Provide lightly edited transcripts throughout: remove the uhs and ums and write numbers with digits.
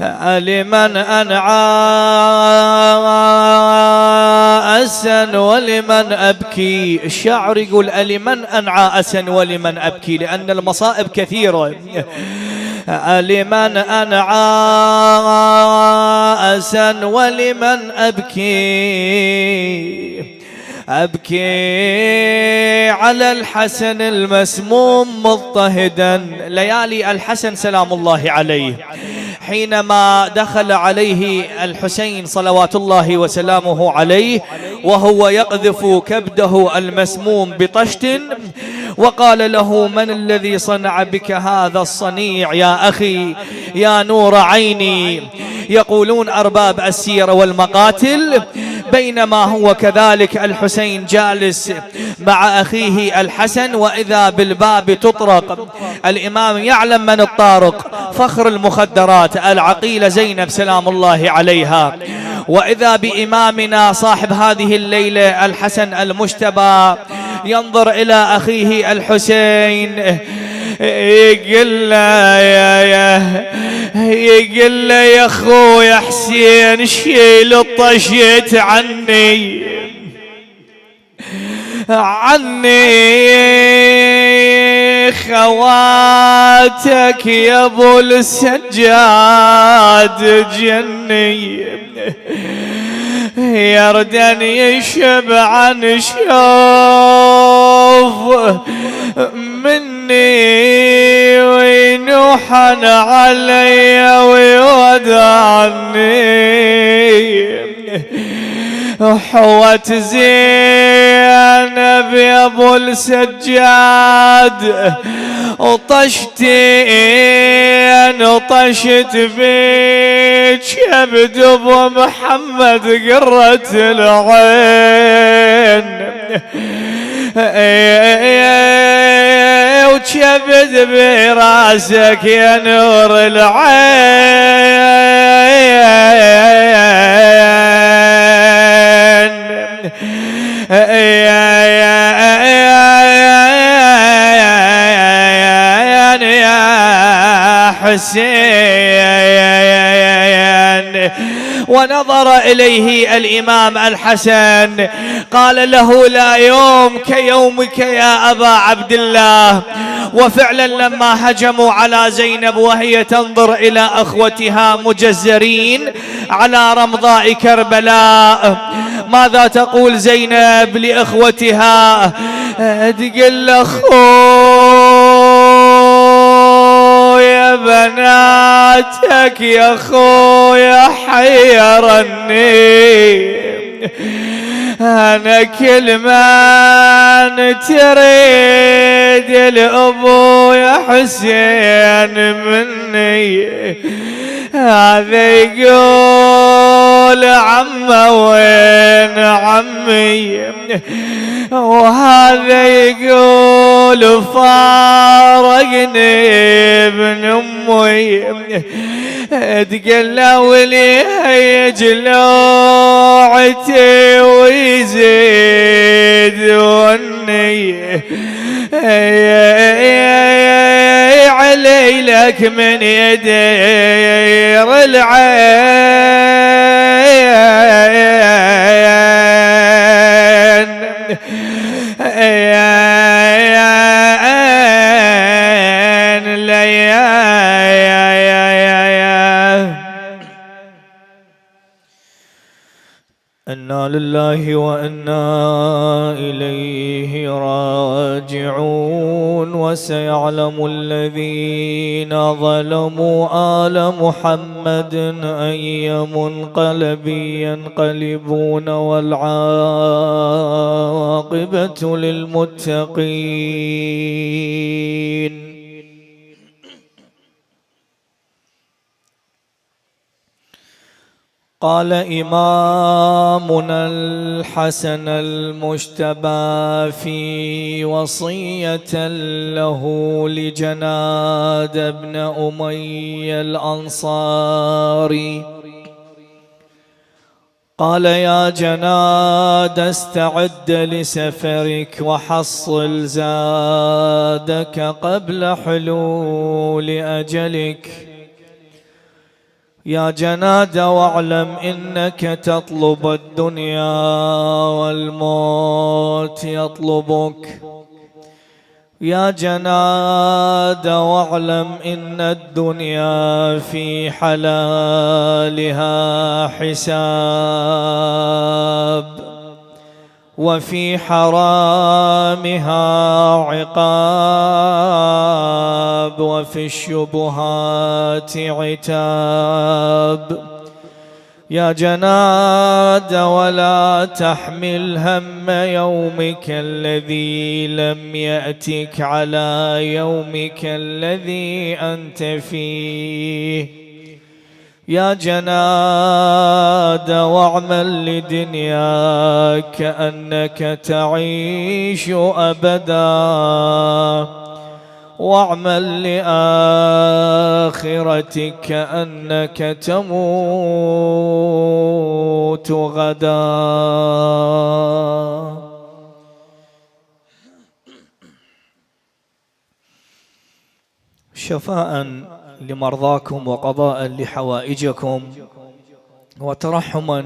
لمن أنعى أسا ولمن أبكي. الشاعر يقول لمن أنعى أسا ولمن أبكي، لأن المصائب كثيرة. لمن أنعى أسا ولمن أبكي، أبكي على الحسن المسموم مضطهدا. ليالي الحسن سلام الله عليه حينما دخل عليه الحسين صلوات الله وسلامه عليه وهو يقذف كبده المسموم بطشت، وقال له: من الذي صنع بك هذا الصنيع يا أخي يا نور عيني؟ يقولون أرباب السيرة والمقاتل بينما هو كذلك الحسين جالس مع أخيه الحسن، وإذا بالباب تطرق. الإمام يعلم من الطارق، فخر المخدرات العقيلة زينب سلام الله عليها. وإذا بإمامنا صاحب هذه الليلة الحسن المجتبى ينظر إلى أخيه الحسين، يقول له يا أخوي حسين شيل الطشت عني خواتك يا ابو السجاد جني، يردن يشبعن شوف مني وينوحن علي ويودعني. حوت زينب يا ابو السجاد وطشتين طشت بيك كبد ابو محمد قرة العين، وكبد براسك يا نور العين. يا حسين. ونظر إليه الإمام الحسن قال له: لا يوم كيومك يا أبا عبد الله. وفعلا لما هجموا على زينب وهي تنظر إلى أخوتها مجزرين على رمضاء كربلاء، ماذا تقول زينب لإخوتها؟ تقول: يا بناتك يا خويا حيرني، أنا كل ما تريد الأبو يا حسين مني، هذا يقول عمه وين عمي، وهذا يقول فارقني ابن امي. تقل ولي جلوعتي ويزيد وني، علي لك من يدير العين. إنا لله وإنا إليه راجعون. وسيعلم الذين ظلموا آل محمد أي منقلب ينقلبون، والعاقبة للمتقين. قال إمامنا الحسن المجتبى في وصية له لجناد بن أمية الأنصاري، قال: يا جناد استعد لسفرك وحصل زادك قبل حلول أجلك. يا جناد واعلم إنك تطلب الدنيا والموت يطلبك. يا جناد واعلم إن الدنيا في حلالها حساب وفي حرامها عقاب وفي الشبهات عتاب. يا جناد ولا تحمل هم يومك الذي لم يأتك على يومك الذي أنت فيه. يا جناد واعمل لدنياك كأنك تعيش أبدا واعمل لآخرتك كأنك تموت غدا. شفاء لمرضاكم وقضاء لحوائجكم وترحما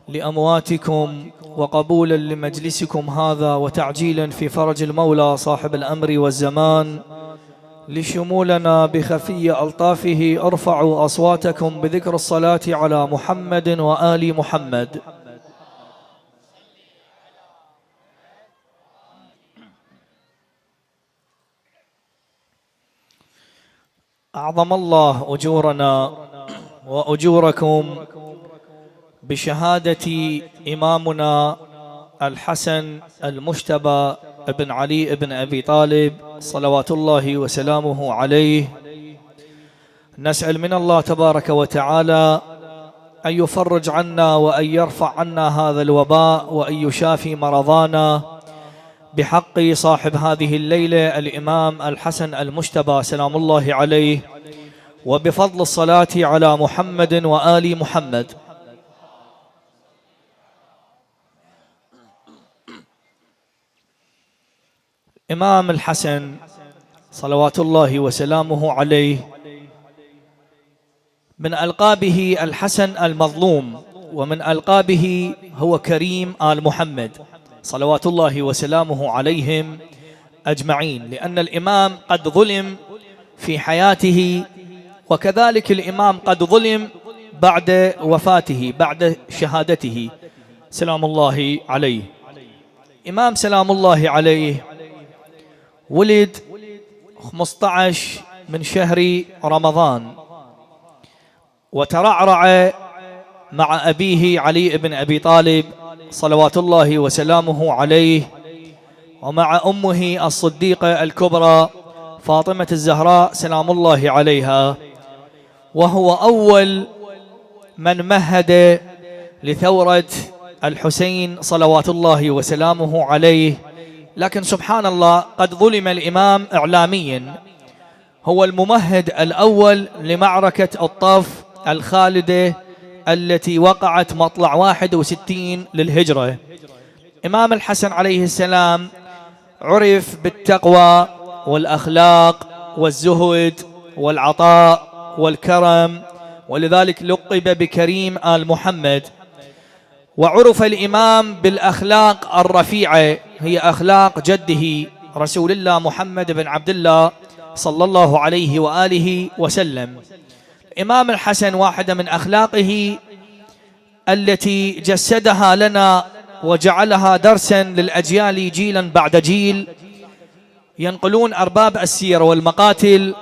لأمواتكم وقبولا لمجلسكم هذا وتعجيلا في فرج المولى صاحب الأمر والزمان لشمولنا بخفي ألطافه. ارفعوا أصواتكم بذكر الصلاة على محمد وآل محمد. أعظم الله أجورنا وأجوركم بشهادة إمامنا الحسن المجتبى ابن علي ابن أبي طالب صلوات الله وسلامه عليه. نسأل من الله تبارك وتعالى أن يفرج عنا وأن يرفع عنا هذا الوباء وأن يشافي مرضانا بحق صاحب هذه الليلة الإمام الحسن المجتبى سلام الله عليه، وبفضل الصلاة على محمد وآل محمد. إمام الحسن صلوات الله وسلامه عليه من ألقابه الحسن المظلوم، ومن ألقابه هو كريم آل محمد صلوات الله وسلامه عليهم أجمعين، لأن الإمام قد ظلم في حياته، وكذلك الإمام قد ظلم بعد وفاته بعد شهادته سلام الله عليه. إمام سلام الله عليه ولد 15 من شهر رمضان، وترعرع مع أبيه علي بن أبي طالب صلوات الله وسلامه عليه، ومع أمه الصديقة الكبرى فاطمة الزهراء سلام الله عليها، وهو أول من مهد لثورة الحسين صلوات الله وسلامه عليه. لكن سبحان الله قد ظلم الإمام إعلاميا، هو الممهد الأول لمعركة الطف الخالدة التي وقعت مطلع 61 للهجرة. إمام الحسن عليه السلام عرف بالتقوى والأخلاق والزهد والعطاء والكرم، ولذلك لقب بكريم آل محمد. وعرف الإمام بالأخلاق الرفيعة، هي أخلاق جده رسول الله محمد بن عبد الله صلى الله عليه وآله وسلم. الإمام الحسن واحدة من أخلاقه التي جسدها لنا وجعلها درسا للأجيال جيلا بعد جيل، ينقلون أرباب السير والمقاتل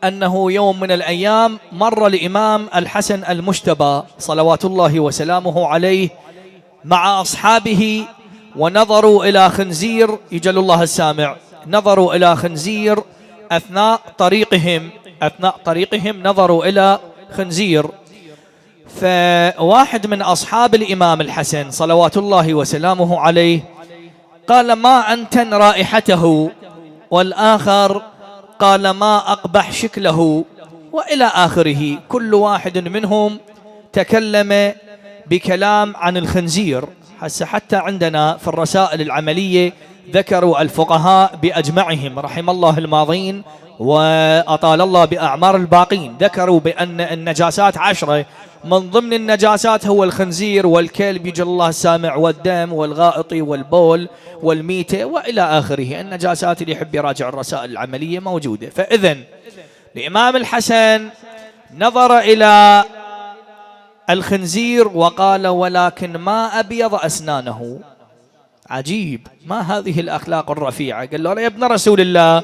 أنه يوم من الأيام مر الإمام الحسن المجتبى صلوات الله وسلامه عليه مع أصحابه ونظروا إلى خنزير، يجل الله السامع، نظروا إلى خنزير أثناء طريقهم نظروا إلى خنزير. فواحد من أصحاب الإمام الحسن صلوات الله وسلامه عليه قال: ما أنتن رائحته، والآخر قال: ما أقبح شكله، وإلى آخره. كل واحد منهم تكلم بكلام عن الخنزير. حتى عندنا في الرسائل العملية ذكروا الفقهاء بأجمعهم رحم الله الماضين وأطال الله بأعمار الباقين، ذكروا بأن النجاسات 10، من ضمن النجاسات هو الخنزير والكلب يجل الله السامع، والدم والغائط والبول والميتة وإلى آخره. النجاسات اللي يحب يراجع الرسائل العملية موجودة. فإذن الإمام الحسن نظر إلى الخنزير وقال: ولكن ما أبيض أسنانه. عجيب، ما هذه الأخلاق الرفيعة؟ قال له: يا ابن رسول الله،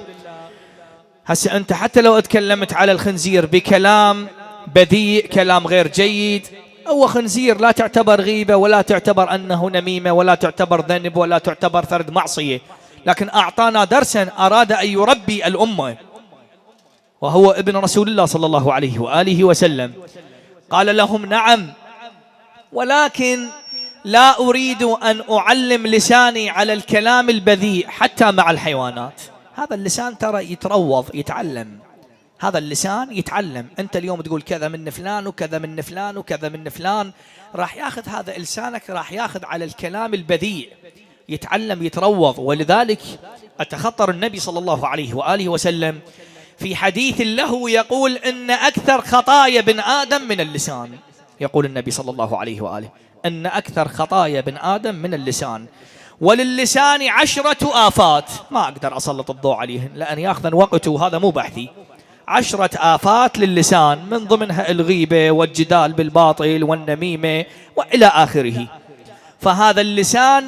هسه أنت حتى لو اتكلمت على الخنزير بكلام بذيء، كلام غير جيد، هو خنزير، لا تعتبر غيبة ولا تعتبر أنه نميمة ولا تعتبر ذنب ولا تعتبر فرد معصية، لكن أعطانا درسا أراد أن يربي الأمة، وهو ابن رسول الله صلى الله عليه وآله وسلم. قال لهم: نعم، ولكن لا أريد أن أعلم لساني على الكلام البذيء حتى مع الحيوانات. هذا اللسان ترى يتروض، يتعلم، هذا اللسان يتعلم. أنت اليوم تقول كذا من فلان وكذا من فلان وكذا من فلان، راح ياخذ هذا لسانك، راح ياخذ على الكلام البذيء، يتعلم، يتروض. ولذلك أتخطر النبي صلى الله عليه وآله وسلم في حديث له يقول: إن أكثر خطايا بن آدم من اللسان. يقول النبي صلى الله عليه وآله: أن أكثر خطايا بن آدم من اللسان، وللسان 10 آفات. ما أقدر أسلط الضوء عليهن لأن يأخذن وقته، وهذا مو بحثي. 10 آفات للسان، من ضمنها الغيبة والجدال بالباطل والنميمة وإلى آخره. فهذا اللسان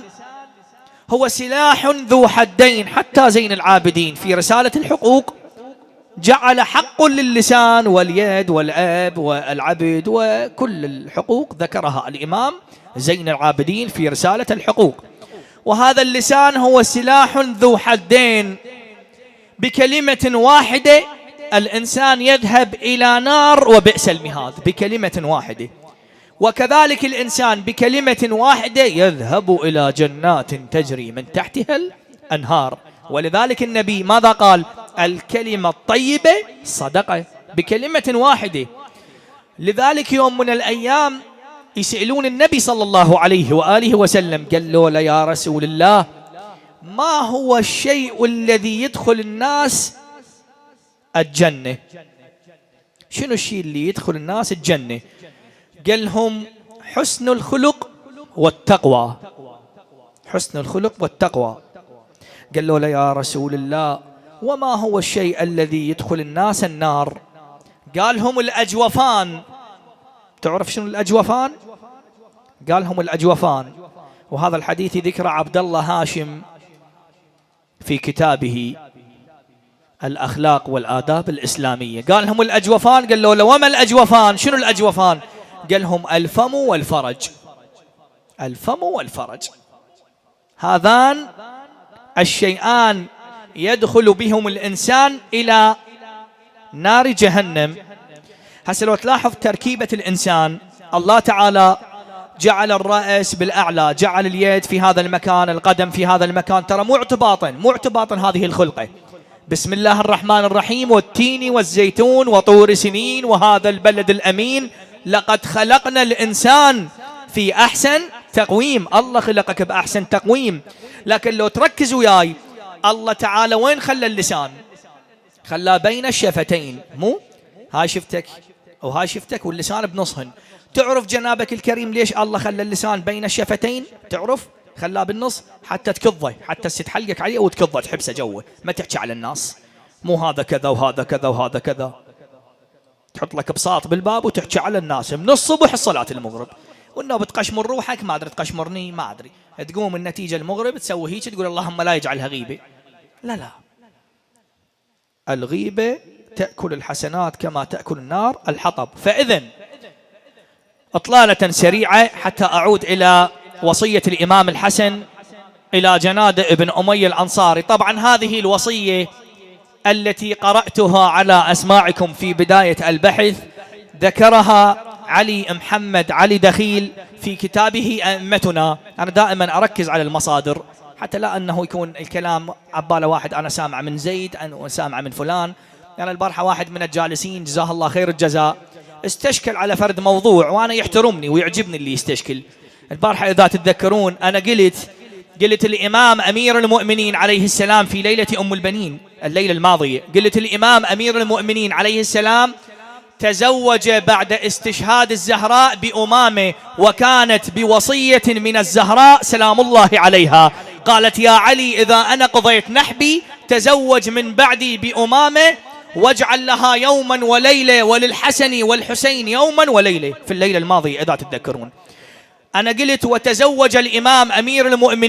هو سلاح ذو حدين. حتى زين العابدين في رسالة الحقوق جعل حق للسان واليد والأب والعبد وكل الحقوق، ذكرها الإمام زين العابدين في رسالة الحقوق. وهذا اللسان هو سلاح ذو حدين، بكلمة واحدة الإنسان يذهب إلى نار وبئس المهاد، بكلمة واحدة. وكذلك الإنسان بكلمة واحدة يذهب إلى جنات تجري من تحتها الأنهار. ولذلك النبي ماذا قال؟ الكلمة الطيبة صدقة، بكلمة واحدة. لذلك يوم من الأيام يسألون النبي صلى الله عليه وآله وسلم، قالوا له: يا رسول الله، ما هو الشيء الذي يدخل الناس الجنة؟ شنو الشيء اللي يدخل الناس الجنة؟ قال لهم: حسن الخلق والتقوى. حسن الخلق والتقوى. قالوا له: يا رسول الله، وما هو الشيء الذي يدخل الناس النار؟ قال هم الأجوفان. تعرف شنو الأجوفان؟ قال هم الأجوفان. وهذا الحديث ذكر عبد الله هاشم في كتابه الأخلاق والآداب الإسلامية. قال هم الأجوفان. قال له: وما الأجوفان؟ شنو الأجوفان؟ قال هم الفم والفرج. الفم والفرج، هذان الشيئان يدخل بهم الإنسان إلى نار جهنم. هسه لو تلاحظ تركيبة الإنسان، الله تعالى جعل الرأس بالأعلى، جعل اليد في هذا المكان، القدم في هذا المكان، ترى مو اعتباطا هذه الخلقة. بسم الله الرحمن الرحيم: والتين والزيتون وطور سنين وهذا البلد الأمين لقد خلقنا الإنسان في أحسن تقويم. الله خلقك بأحسن تقويم. لكن لو تركز وياي، الله تعالى وين خلى اللسان؟ خلى بين الشفتين، مو هاي شفتك وهاي شفتك واللسان بنصهن. تعرف جنابك الكريم ليش الله خلى اللسان بين الشفتين؟ تعرف؟ خلاه بالنص حتى تكضه، حتى تحلقك عليه وتكضه تحبسه جوه، ما تحكي على الناس. مو هذا كذا وهذا كذا وهذا كذا، تحط لك بساط بالباب وتحكي على الناس من الصبح الصلاة المغرب، وانه بتقشمر روحك، ما ادري تقشمرني، ما ادري، تقوم النتيجة المغرب تسوي هيك تقول اللهم لا يجعلها غيبة. لا، الغيبة تأكل الحسنات كما تأكل النار الحطب. فإذن إطلالة سريعة حتى أعود إلى وصية الإمام الحسن إلى جنادة ابن أمية الأنصاري. طبعا هذه الوصية التي قرأتها على أسماعكم في بداية البحث ذكرها علي محمد علي دخيل في كتابه أئمتنا. أنا دائما أركز على المصادر حتى لا أنه يكون الكلام عبالة واحد أنا سامع من زيد أنا سامع من فلان. يعني البارحة واحد من الجالسين جزاه الله خير الجزاء استشكل على فرد موضوع وأنا يحترمني ويعجبني اللي يستشكل. البارحة إذا تتذكرون أنا قلت الإمام أمير المؤمنين عليه السلام في ليلة أم البنين الليلة الماضية، قلت الإمام أمير المؤمنين عليه السلام تزوج بعد استشهاد الزهراء بأمامة، وكانت بوصية من الزهراء سلام الله عليها، قالت يا علي إذا أنا قضيت نحبي تزوج من بعدي بأمامة، واجعل لها يوما وليلة وللحسن والحسين يوما وليلة. في الليلة الماضية إذا تتذكرون أنا قلت وتزوج الإمام أمير المؤمنين